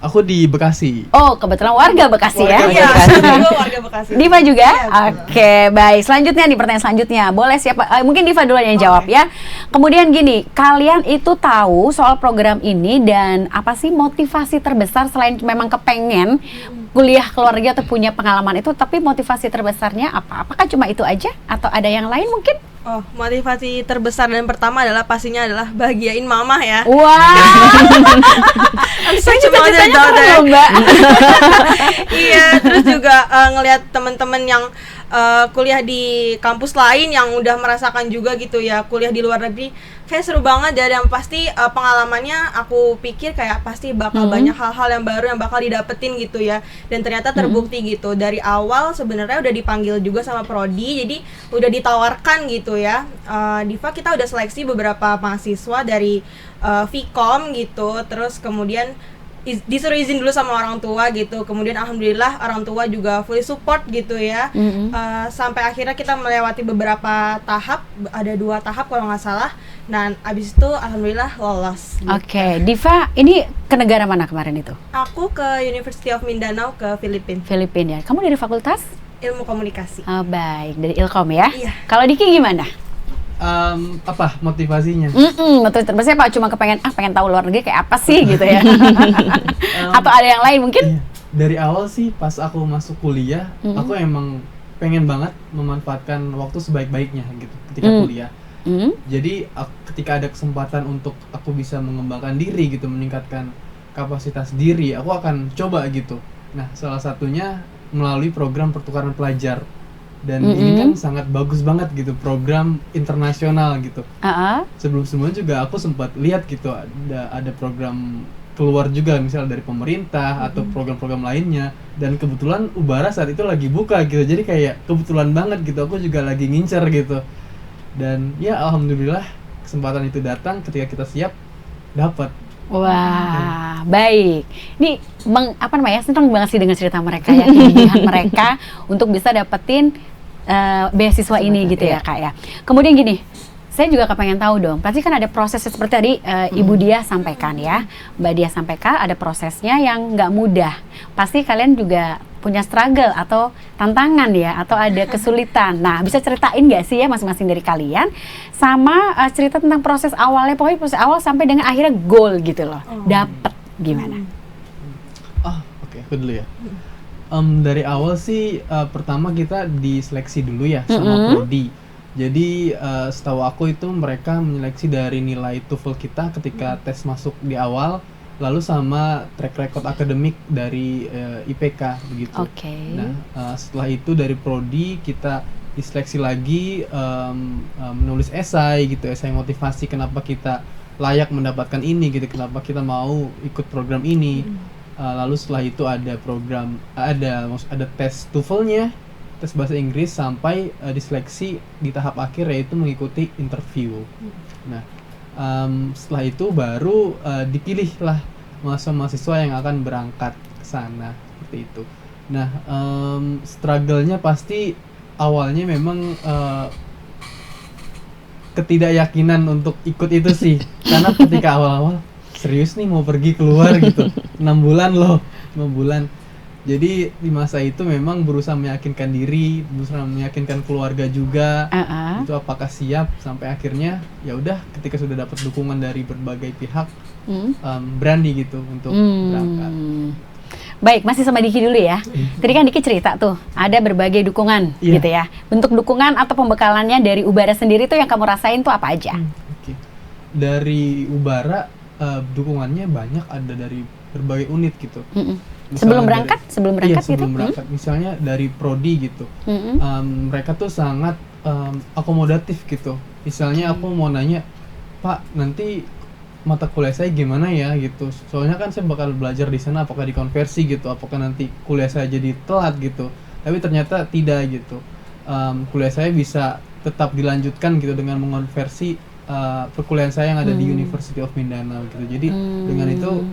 Aku di Bekasi. Oh, kebetulan warga Bekasi ya. Iya, Bekasi. gue warga Bekasi. Diva juga? Iya, betul. Oke, baik. Selanjutnya nih pertanyaan selanjutnya. Boleh siapa? Mungkin Diva duluan yang jawab ya. Kemudian gini, kalian itu tahu soal program ini dan apa sih motivasi terbesar selain memang kepengen kuliah keluarga atau punya pengalaman itu, tapi motivasi terbesarnya apa? Apakah cuma itu aja atau ada yang lain mungkin? Oh, motivasi terbesar dan pertama adalah pastinya adalah bahagiain mama ya. Wah, I'm such a cita-citanya mother keren daughter. loh, Mbak. Iya, terus juga ngelihat teman-teman yang kuliah di kampus lain yang udah merasakan juga gitu ya, kuliah di luar negeri, kayak seru banget ya, dan pasti pengalamannya aku pikir kayak pasti bakal banyak hal-hal yang baru yang bakal didapetin gitu ya, dan ternyata terbukti gitu dari awal sebenarnya udah dipanggil juga sama prodi, jadi udah ditawarkan gitu ya. Diva, kita udah seleksi beberapa mahasiswa dari Vkom gitu, terus kemudian disuruh izin dulu sama orang tua gitu, kemudian alhamdulillah orang tua juga fully support gitu ya. Sampai akhirnya kita melewati beberapa tahap, ada 2 tahap kalau nggak salah, dan abis itu alhamdulillah lolos gitu. Oke, Diva, ini ke negara mana kemarin itu? Aku ke University of Mindanao ke Filipina, Filipina. Kamu dari fakultas? ilmu komunikasi. Oh, baik, dari Ilkom ya. Iya. Kalau Diki gimana? Apa motivasinya? Motivasi terbesarnya apa? Cuma pengen tahu luar negeri kayak apa sih gitu ya? Atau ada yang lain mungkin? Iya. Dari awal sih pas aku masuk kuliah, aku emang pengen banget memanfaatkan waktu sebaik-baiknya gitu ketika kuliah. Jadi ketika ada kesempatan untuk aku bisa mengembangkan diri gitu, meningkatkan kapasitas diri, aku akan coba gitu. Nah, salah satunya melalui program pertukaran pelajar. Dan ini kan sangat bagus banget gitu, program internasional gitu. Sebelum-sebelumnya juga aku sempat lihat gitu, ada program keluar juga misal dari pemerintah atau program-program lainnya, dan kebetulan Ubara saat itu lagi buka gitu, jadi kayak kebetulan banget gitu, aku juga lagi ngincer gitu. Dan ya alhamdulillah kesempatan itu datang, ketika kita siap dapat. Wah, baik. Ini senang banget sih dengan cerita mereka ya, keinginan mereka untuk bisa dapetin beasiswa ini gitu ya Kak ya. Kemudian gini, saya juga kepengen tahu dong, pasti kan ada prosesnya seperti tadi Ibu Dia sampaikan ya, Mbak Dia sampaikan ada prosesnya yang nggak mudah. Pasti kalian juga punya struggle atau tantangan ya, atau ada kesulitan. Nah, bisa ceritain nggak sih ya masing-masing dari kalian, sama cerita tentang proses awalnya, pokoknya proses awal sampai dengan akhirnya goal gitu loh, dapet gimana? Oke, aku dulu ya. Dari awal sih pertama kita diseleksi dulu ya sama prodi. Jadi setahu aku itu mereka menyeleksi dari nilai TOEFL kita ketika tes masuk di awal, lalu sama track record akademik dari IPK begitu. Nah, setelah itu dari prodi kita diseleksi lagi menulis esai gitu, esai motivasi kenapa kita layak mendapatkan ini gitu, kenapa kita mau ikut program ini. Lalu setelah itu ada program, ada tes TOEFL-nya, tes bahasa Inggris, sampai diseleksi di tahap akhir yaitu mengikuti interview. Nah, setelah itu baru dipilihlah mahasiswa yang akan berangkat ke sana seperti itu. Nah, struggle-nya pasti awalnya memang ketidakyakinan untuk ikut itu sih, karena ketika awal-awal serius nih mau pergi keluar gitu 6 bulan loh, 5 bulan. Jadi di masa itu memang berusaha meyakinkan diri, berusaha meyakinkan keluarga juga. Itu apakah siap, sampai akhirnya ya udah ketika sudah dapat dukungan dari berbagai pihak, berani gitu untuk berangkat. Baik, masih sama Diki dulu ya. Tadi kan Diki cerita tuh ada berbagai dukungan gitu ya. Bentuk dukungan atau pembekalannya dari Ubara sendiri tuh yang kamu rasain tuh apa aja? Dari Ubara dukungannya banyak, ada dari berbagai unit gitu. Sebelum berangkat gitu. Berangkat. Misalnya dari prodi gitu. Mereka tuh sangat akomodatif gitu. Misalnya aku mau nanya, "Pak, nanti mata kuliah saya gimana ya?" gitu. Soalnya kan saya bakal belajar di sana, apakah dikonversi gitu, apakah nanti kuliah saya jadi telat gitu. Tapi ternyata tidak gitu. Kuliah saya bisa tetap dilanjutkan gitu dengan mengonversi perkuliahan saya yang ada di University of Mindanao gitu. Jadi dengan itu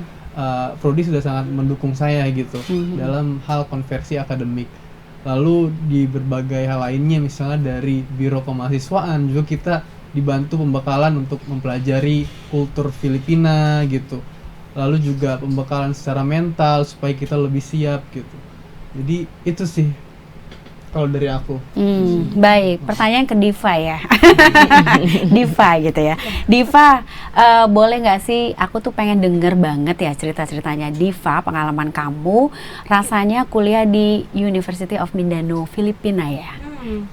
prodi sudah sangat mendukung saya gitu dalam hal konversi akademik. Lalu di berbagai hal lainnya, misalnya dari biro kemahasiswaan juga kita dibantu pembekalan untuk mempelajari kultur Filipina gitu. lalu juga pembekalan secara mental supaya kita lebih siap gitu. Jadi itu sih kalau dari aku. Baik, pertanyaan ke Diva ya. Diva gitu ya. Diva, boleh nggak sih, aku tuh pengen denger banget ya cerita-ceritanya Diva, pengalaman kamu rasanya kuliah di University of Mindanao, Filipina ya.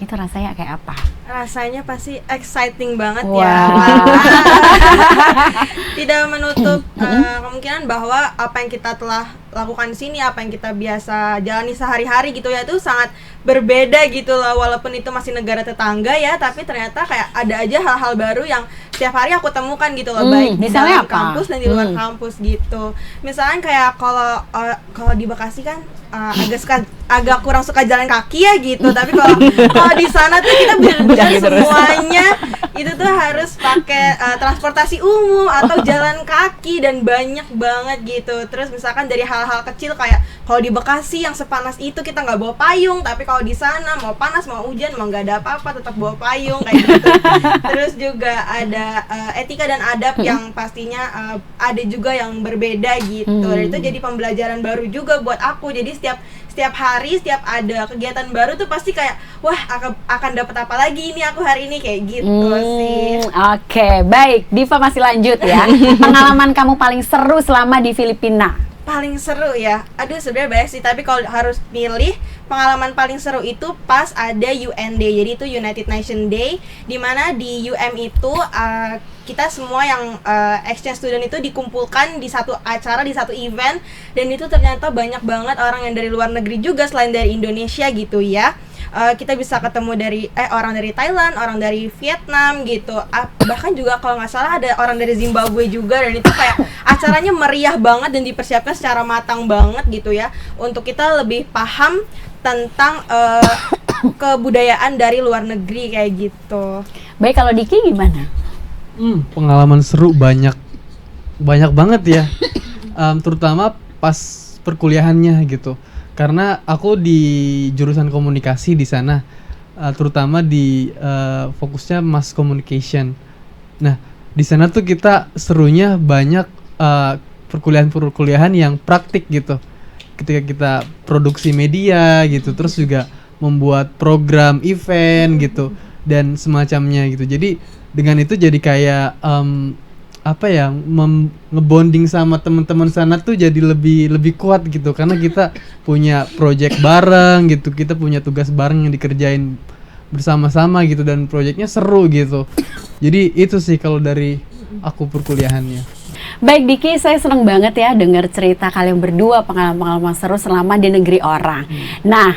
Itu rasanya kayak apa? Rasanya pasti exciting banget Wow. ya. Tidak menutup kemungkinan bahwa apa yang kita telah lakukan di sini, apa yang kita biasa jalani sehari-hari gitu ya, itu sangat berbeda gitu loh. Walaupun itu masih negara tetangga ya, tapi ternyata kayak ada aja hal-hal baru yang setiap hari aku temukan gitu loh, baik di misalnya dalam apa? kampus dan di luar kampus gitu. Misalnya kayak kalau di Bekasi kan agak kurang suka jalan kaki ya gitu, tapi kalau di sana tuh kita benar-benar semuanya itu tuh harus pakai transportasi umum atau jalan kaki dan banyak banget gitu. Terus misalkan dari hal-hal kecil kayak kalau di Bekasi yang sepanas itu kita nggak bawa payung, tapi kalau di sana mau panas mau hujan mau nggak ada apa-apa tetap bawa payung kayak gitu. Terus juga ada etika dan adab yang pastinya ada juga yang berbeda gitu. Dan itu jadi pembelajaran baru juga buat aku. Jadi setiap hari, setiap ada kegiatan baru tuh pasti kayak wah akan dapat apa lagi ini aku hari ini kayak gitu sih. Oke, baik. Diva masih lanjut ya. Pengalaman kamu paling seru selama di Filipina? Paling seru ya, aduh sebenarnya banyak sih, tapi kalau harus pilih pengalaman paling seru itu pas ada UN Day, jadi itu United Nation Day, dimana di UM itu kita semua yang exchange student itu dikumpulkan di satu acara, di satu event, dan itu ternyata banyak banget orang yang dari luar negeri juga selain dari Indonesia gitu ya. Kita bisa ketemu dari orang dari Thailand, orang dari Vietnam gitu, bahkan juga kalau nggak salah ada orang dari Zimbabwe juga, dan itu kayak acaranya meriah banget dan dipersiapkan secara matang banget gitu ya, untuk kita lebih paham tentang kebudayaan dari luar negeri kayak gitu. Baik, kalau Diki gimana? Pengalaman seru banyak banget ya. Terutama pas perkuliahannya gitu. Karena aku di jurusan komunikasi di sana, terutama di fokusnya mass communication. Nah, di sana tuh kita serunya banyak perkuliahan yang praktik gitu. Ketika kita produksi media gitu, terus juga membuat program event gitu dan semacamnya gitu. Jadi dengan itu jadi kayak ngebonding sama teman-teman sana tuh jadi lebih kuat gitu, karena kita punya project bareng gitu, kita punya tugas bareng yang dikerjain bersama-sama gitu, dan projectnya seru gitu. Jadi itu sih kalau dari aku perkuliahannya. Baik Diki, saya senang banget ya dengar cerita kalian berdua, pengalaman-pengalaman seru selama di negeri orang. Nah,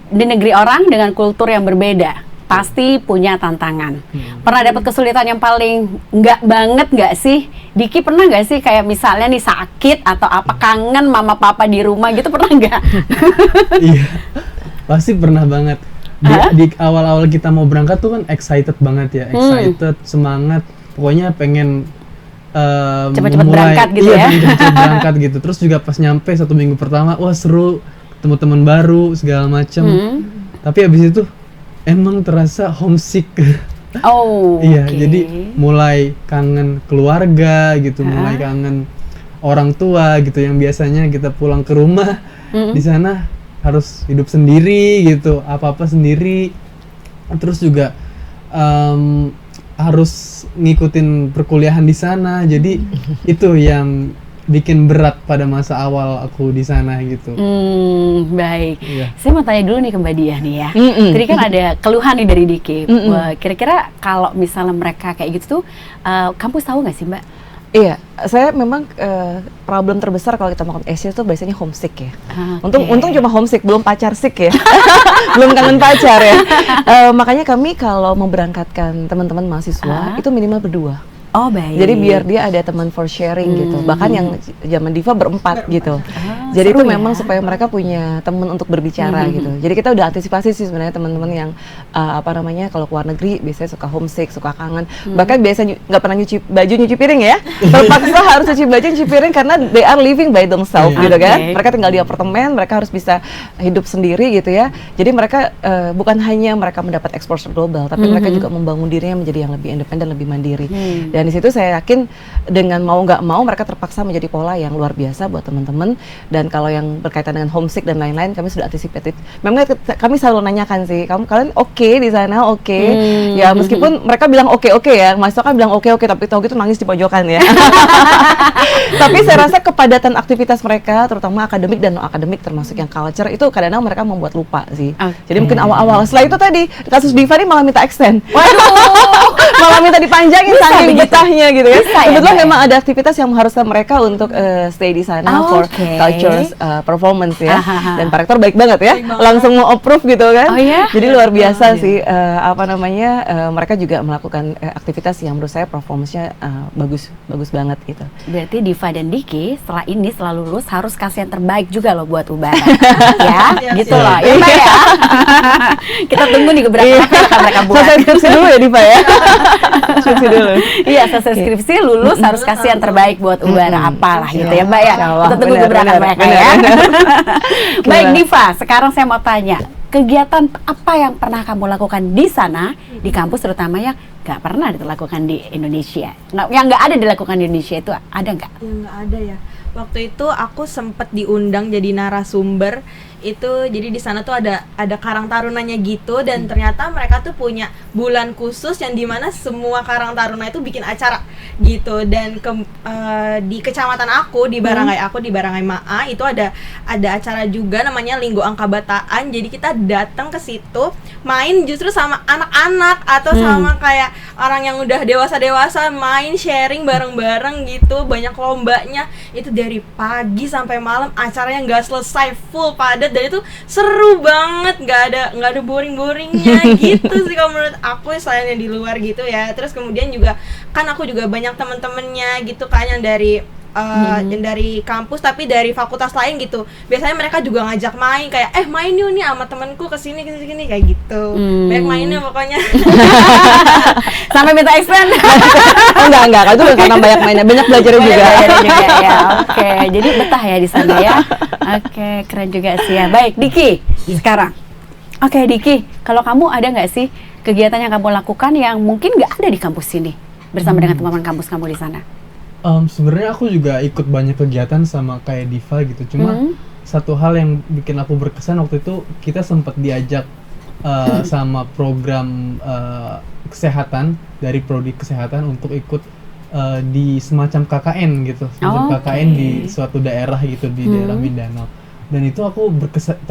di negeri orang dengan kultur yang berbeda, pasti punya tantangan. Pernah dapat kesulitan yang paling nggak sih? Diki pernah nggak sih kayak misalnya nih sakit atau apa, kangen mama papa di rumah gitu, pernah nggak? Iya, pasti pernah banget. Di awal-awal kita mau berangkat tuh kan excited banget ya, semangat, pokoknya pengen cepet-cepet berangkat gitu ya. Cepet-cepet berangkat gitu. Terus juga pas nyampe 1 minggu pertama, wah seru, ketemu teman baru segala macem. Tapi abis itu emang terasa homesick. Oh, iya, jadi mulai kangen keluarga gitu, mulai kangen orang tua gitu, yang biasanya kita pulang ke rumah, di sana harus hidup sendiri gitu, apa-apa sendiri. Terus juga harus ngikutin perkuliahan di sana. Jadi itu yang bikin berat pada masa awal aku di sana gitu. Baik. Iya. Saya mau tanya dulu nih ke Mbak Diah nih ya. Tadi kan ada keluhan nih dari Diki. Wah, kira-kira kalau misalnya mereka kayak gitu tuh, kampus tahu nggak sih Mbak? Iya, saya memang problem terbesar kalau kita mau ke Asia tuh biasanya homesick ya. Okay. Untung cuma homesick, belum pacar sick ya. Belum kangen pacar ya. Makanya kami kalau memberangkatkan teman-teman mahasiswa itu minimal berdua. Oh baik. Jadi biar dia ada teman for sharing gitu. Bahkan yang zaman Diva berempat gitu. Jadi itu seru memang ya. supaya mereka punya teman untuk berbicara gitu. Jadi kita udah antisipasi sih sebenarnya teman-teman yang kalau keluar negeri biasanya suka homesick, suka kangen. Bahkan biasa nggak pernah nyuci baju, nyuci piring ya. Terpaksa harus nyuci baju, nyuci piring karena they are living by themselves gitu kan. Oke. Mereka tinggal di apartemen, mereka harus bisa hidup sendiri gitu ya. Jadi mereka bukan hanya mereka mendapat exposure global, tapi mereka juga membangun dirinya menjadi yang lebih independen, lebih mandiri. Dan di situ saya yakin dengan mau nggak mau mereka terpaksa menjadi pola yang luar biasa buat teman-teman. Dan kalau yang berkaitan dengan homesick dan lain-lain, kami sudah antisipatif. Memang kami selalu nanyakan sih, kalian oke di sana, oke? Ya meskipun mereka bilang oke ya, mahasiswa kan bilang oke, tapi tahu gitu nangis di pojokan ya. Tapi saya rasa kepadatan aktivitas mereka, terutama akademik dan non akademik, termasuk yang culture, itu kadang-kadang mereka membuat lupa sih. Jadi mungkin awal-awal. Setelah itu tadi kasus Diva ini malah minta extend. Malah minta dipanjangin saking betahnya gitu ya. Bisa ya, Kebetulan Mbak? memang ada aktivitas yang mengharuskan mereka untuk stay di sana for culture performance ya. Dan Pak Rektor baik banget ya, langsung mau approve gitu kan. Oh ya? Jadi luar biasa sih mereka juga melakukan aktivitas yang menurut saya performance-nya bagus banget gitu. Berarti Diva dan Diki setelah ini setelah lulus harus kasih yang terbaik juga loh buat Ubara. Ya, gitu loh. Ya, Mbak ya. Kita tunggu nih keberapa apa yang akan mereka buat. Selesai skripsi dulu ya Diva ya. Skripsi dulu. Iya, selesai skripsi lulus harus kasih yang terbaik buat Ubara apalah gitu ya, Mbak ya. Insya Allah. Kita tunggu Benar, gebrakan benar, mereka benar, ya. benar. Baik Gimana? Diva, sekarang saya mau tanya, kegiatan apa yang pernah kamu lakukan di sana, di kampus terutama yang nggak pernah dilakukan di Indonesia? Yang nggak ada dilakukan di Indonesia itu ada nggak? Ya nggak ada ya. Waktu itu aku sempet diundang jadi narasumber itu, jadi di sana tuh ada karang tarunanya gitu, dan ternyata mereka tuh punya bulan khusus yang dimana semua karang taruna itu bikin acara gitu. Dan di kecamatan aku di Barangay Maa itu ada acara juga namanya Linggo Angka Bataan. Jadi kita datang ke situ main justru sama anak-anak atau sama kayak orang yang udah dewasa main sharing bareng-bareng gitu. Banyak lombanya, itu dari pagi sampai malam, acaranya nggak selesai, full padat, dan itu seru banget, nggak ada boring-boringnya gitu sih kalau menurut aku, selain yang di luar gitu ya. Terus kemudian juga kan aku juga banyak temen-temennya gitu kan yang dari yang dari kampus tapi dari fakultas lain gitu. Biasanya mereka juga ngajak main, kayak main yuk nih sama temenku kesini kayak gitu. Banyak mainnya pokoknya. Sampai minta extend. Enggak, itu bukan karena banyak mainnya, banyak belajarnya juga. Ya. Oke, jadi betah ya di sana ya. Oke, keren juga sih ya. Baik, Diki, sekarang. Oke, Diki, kalau kamu ada nggak sih kegiatan yang kamu lakukan yang mungkin nggak ada di kampus sini bersama dengan teman-teman kampus kamu di sana? Sebenarnya aku juga ikut banyak kegiatan sama kayak Diva gitu. Cuma satu hal yang bikin aku berkesan waktu itu, kita sempat diajak sama program kesehatan dari prodi kesehatan untuk ikut di semacam KKN gitu, semacam KKN di suatu daerah gitu, di daerah Mindanao. Dan itu aku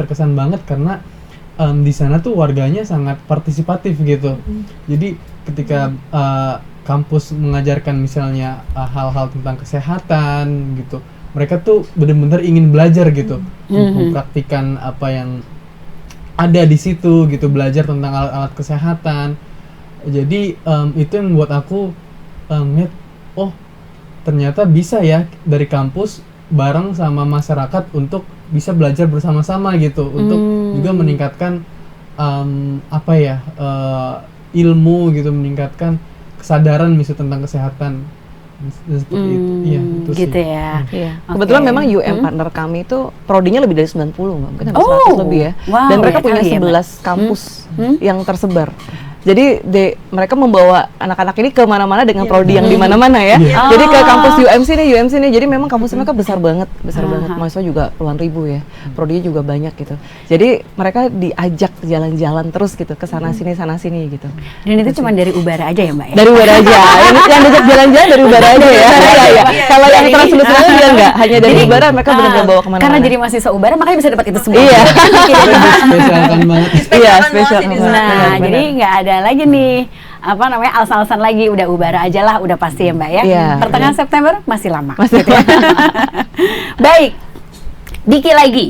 terkesan banget karena di sana tuh warganya sangat partisipatif gitu. Jadi ketika kampus mengajarkan misalnya hal-hal tentang kesehatan gitu, mereka tuh benar-benar ingin belajar gitu, mempraktikkan apa yang ada di situ gitu, belajar tentang alat-alat kesehatan. Jadi itu yang membuat aku ngeliat, oh ternyata bisa ya dari kampus bareng sama masyarakat untuk bisa belajar bersama-sama gitu, untuk juga meningkatkan ilmu gitu, meningkatkan kesadaran misalnya tentang kesehatan seperti itu. Iya, itu gitu sih. ya. Iya. Oke. Kebetulan memang UM partner kami itu prodinya lebih dari 90, mungkin hampir 100 lebih ya. Wow, Dan mereka ya punya kali ya, 11 kampus yang tersebar. Jadi mereka membawa anak-anak ini kemana-mana dengan prodi yang di mana-mana ya. Jadi ke kampus UM sini. Jadi memang kampus mereka besar banget. Mahasiswa juga puluhan ribu ya. Prodinya juga banyak gitu. Jadi mereka diajak jalan-jalan terus gitu, ke sana sini gitu. Dan itu cuma dari Ubara aja ya, Mbak ya? Dari Ubara aja. Yang diajak jalan-jalan dari Ubara aja ya. Iya. Kalau yang translus lain dia enggak, hanya dari Ubara mereka benar-benar bawa kemana-mana. Karena jadi mahasiswa Ubara makanya bisa dapat itu semua. Iya. Spesialkan banget. Iya, Spesial spesial. banget sih di sana. Nah, jadi nggak ada lagi nih alasan-alasan lagi, udah Ubara aja lah, udah pasti ya Mbak ya. Iya. Pertengahan September masih lama. Masih gitu ya. Baik, Diki lagi.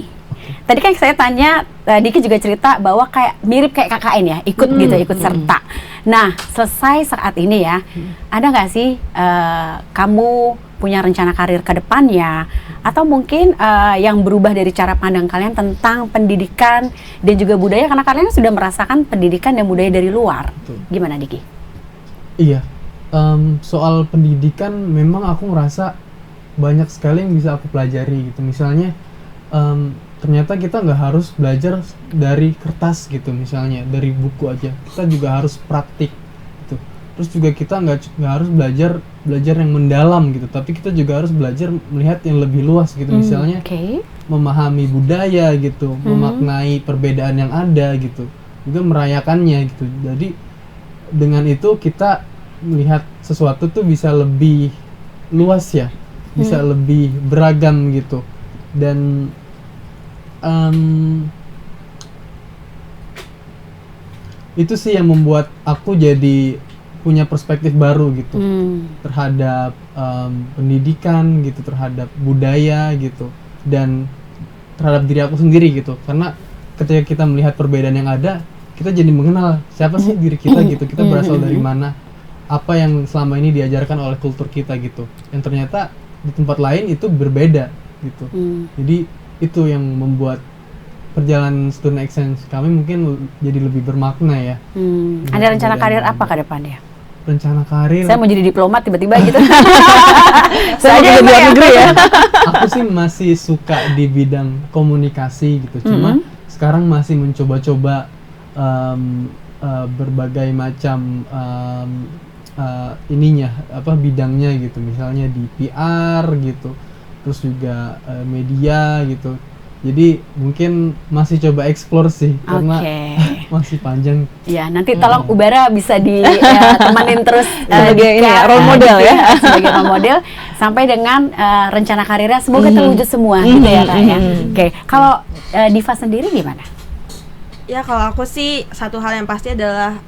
Tadi kan saya tanya, Diki juga cerita bahwa kayak mirip kayak KKN ya, ikut gitu, ikut serta. Nah, selesai saat ini ya, ada nggak sih kamu punya rencana karir ke depannya, atau mungkin yang berubah dari cara pandang kalian tentang pendidikan dan juga budaya, karena kalian sudah merasakan pendidikan dan budaya dari luar. Betul. Gimana Diki? Iya, soal pendidikan memang aku ngerasa banyak sekali yang bisa aku pelajari gitu. Misalnya ternyata kita nggak harus belajar dari kertas gitu, misalnya dari buku aja. Kita juga harus praktik gitu. Terus juga kita nggak harus belajar yang mendalam gitu, tapi kita juga harus belajar melihat yang lebih luas gitu. Misalnya Oke. memahami budaya gitu, memaknai perbedaan yang ada gitu, juga merayakannya gitu. Jadi dengan itu kita melihat sesuatu tuh bisa lebih luas ya, bisa lebih beragam gitu. Dan itu sih yang membuat aku jadi punya perspektif baru gitu terhadap pendidikan gitu, terhadap budaya gitu, dan terhadap diri aku sendiri gitu. Karena ketika kita melihat perbedaan yang ada, kita jadi mengenal siapa sih diri kita gitu, kita berasal dari mana, apa yang selama ini diajarkan oleh kultur kita gitu, yang ternyata di tempat lain itu berbeda gitu. Jadi itu yang membuat perjalanan student exchange kami mungkin jadi lebih bermakna ya. Ada rencana karir apa ke depannya? Rencana karir, Saya mau jadi diplomat tiba-tiba gitu. Saya mau jadi luar negeri ya. aku sih masih suka di bidang komunikasi gitu. Cuma sekarang masih mencoba-coba berbagai macam bidangnya gitu. Misalnya di PR gitu, terus juga media gitu. Jadi mungkin masih coba explore sih, karena masih panjang. Ya, nanti tolong Ubara bisa ditemanin terus Sebagai ini ya, role model ya. sebagai role model sampai dengan rencana karirnya semoga terwujud semua gitu ya Kak ya. Oke, kalau Diva sendiri gimana? Ya kalau aku sih satu hal yang pasti adalah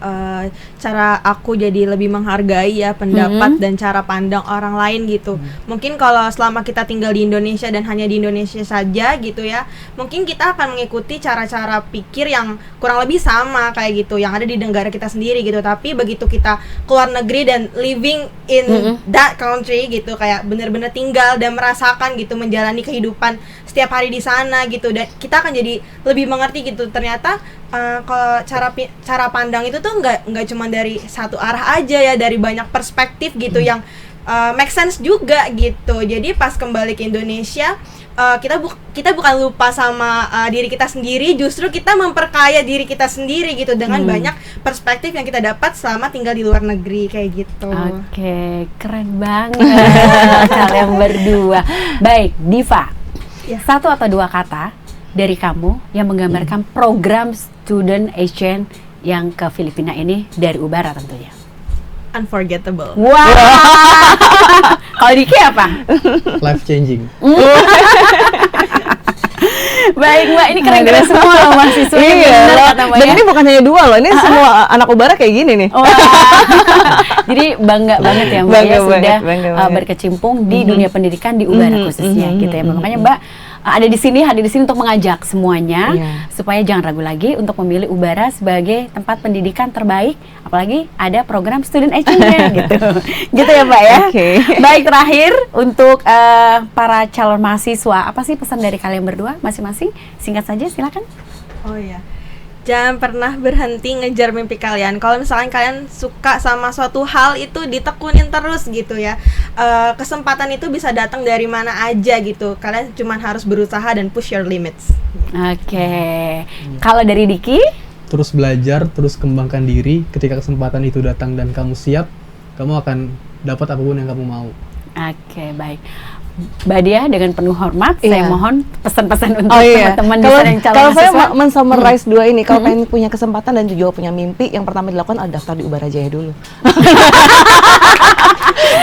cara aku jadi lebih menghargai ya pendapat dan cara pandang orang lain gitu. Mungkin kalau selama kita tinggal di Indonesia dan hanya di Indonesia saja gitu ya, mungkin kita akan mengikuti cara-cara pikir yang kurang lebih sama kayak gitu yang ada di negara kita sendiri gitu. Tapi begitu kita keluar negeri dan living in that country gitu, kayak benar-benar tinggal dan merasakan gitu, menjalani kehidupan setiap hari di sana gitu, dan kita akan jadi lebih mengerti gitu. Ternyata kalau cara pandang itu tuh nggak cuma dari satu arah aja ya, dari banyak perspektif gitu yang make sense juga gitu. Jadi pas kembali ke Indonesia kita bukan lupa sama diri kita sendiri, justru kita memperkaya diri kita sendiri gitu dengan banyak perspektif yang kita dapat selama tinggal di luar negeri kayak gitu. Oke, keren banget kalian berdua. Baik, Diva, satu atau dua kata dari kamu yang menggambarkan program student exchange yang ke Filipina ini dari Ubara tentunya. Unforgettable. Wow. Kalau Diki apa? Life changing. Baik Mbak, ini keren-keren semua loh mahasiswa. Iya loh. Dan ini bukan hanya dua loh, ini semua anak Ubara kayak gini nih. Wah. Jadi bangga banget ya Mbak ya sudah bangga. berkecimpung di dunia pendidikan di Ubara khususnya gitu ya. Makanya Mbak hadir di sini untuk mengajak semuanya supaya jangan ragu lagi untuk memilih Ubara sebagai tempat pendidikan terbaik, apalagi ada program student exchange-nya gitu. Gitu ya Mbak ya. Baik, terakhir untuk para calon mahasiswa, apa sih pesan dari kalian berdua masing-masing? Singkat saja silakan. Oh iya. Jangan pernah berhenti ngejar mimpi kalian. Kalau misalnya kalian suka sama suatu hal itu ditekunin terus gitu ya. Kesempatan itu bisa datang dari mana aja gitu. Kalian cuma harus berusaha dan push your limits. Oke. Kalau dari Diki? Terus belajar, terus kembangkan diri. Ketika kesempatan itu datang dan kamu siap, kamu akan dapat apapun yang kamu mau. Oke, baik. Mbak Dia, dengan penuh hormat, saya mohon pesan-pesan untuk teman-teman yang calon kalau saya mahasiswa. men-summarize dua ini, kalau pengen punya kesempatan dan juga punya mimpi, yang pertama dilakukan adalah daftar di Ubara Jaya dulu.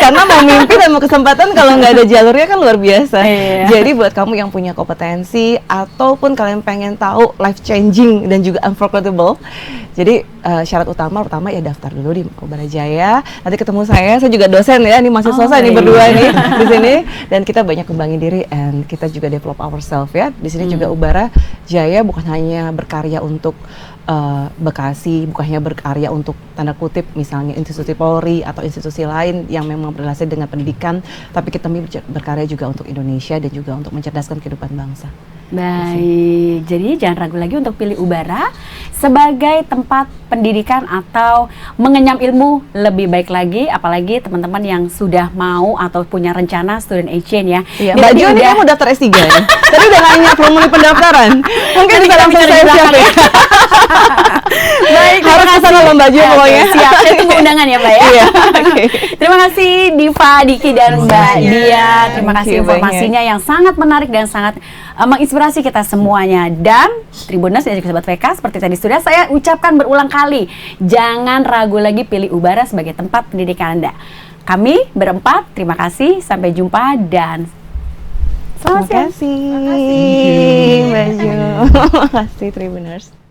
Karena mau mimpi dan mau kesempatan kalau nggak ada jalurnya kan luar biasa. Jadi buat kamu yang punya kompetensi ataupun kalian pengen tahu life changing dan juga unforgettable, jadi syarat utama pertama ya daftar dulu di Ubara Jaya. Nanti ketemu saya juga dosen ya, ini mahasiswa saya nih berdua nih di sini, dan kita banyak kembangin diri and kita juga develop ourselves ya. Di sini juga Ubara Jaya bukan hanya berkarya untuk Bekasi, bukan hanya berkarya untuk tanda kutip misalnya institusi Polri atau institusi lain yang memang berrelasi dengan pendidikan, tapi kita berkarya juga untuk Indonesia dan juga untuk mencerdaskan kehidupan bangsa. Baik, jadi jangan ragu lagi untuk pilih Ubara sebagai tempat pendidikan atau mengenyam ilmu lebih baik lagi, apalagi teman-teman yang sudah mau atau punya rencana student exchange ya. Iya, Mbak Jo ini kamu daftar S3 ya? Tadi udah nanya formulir pendaftaran, mungkin bisa langsung saya siapin. Baik, harus kesana loh Mbak Jo pokoknya. Siap, saya tunggu undangan ya Mbak ya. Iya, Terima kasih Diva, Diki dan Mbak Dia. Terima kasih Thank you informasinya yang sangat menarik dan sangat menginspirasi kita semuanya. Dan Tribuners dan juga Sobat VK, seperti tadi sudah saya ucapkan berulang kali, jangan ragu lagi pilih Ubara sebagai tempat pendidikan Anda. Kami berempat, terima kasih, sampai jumpa dan selamat siang. Terima kasih Mbak Jo. Terima kasih Tribuners.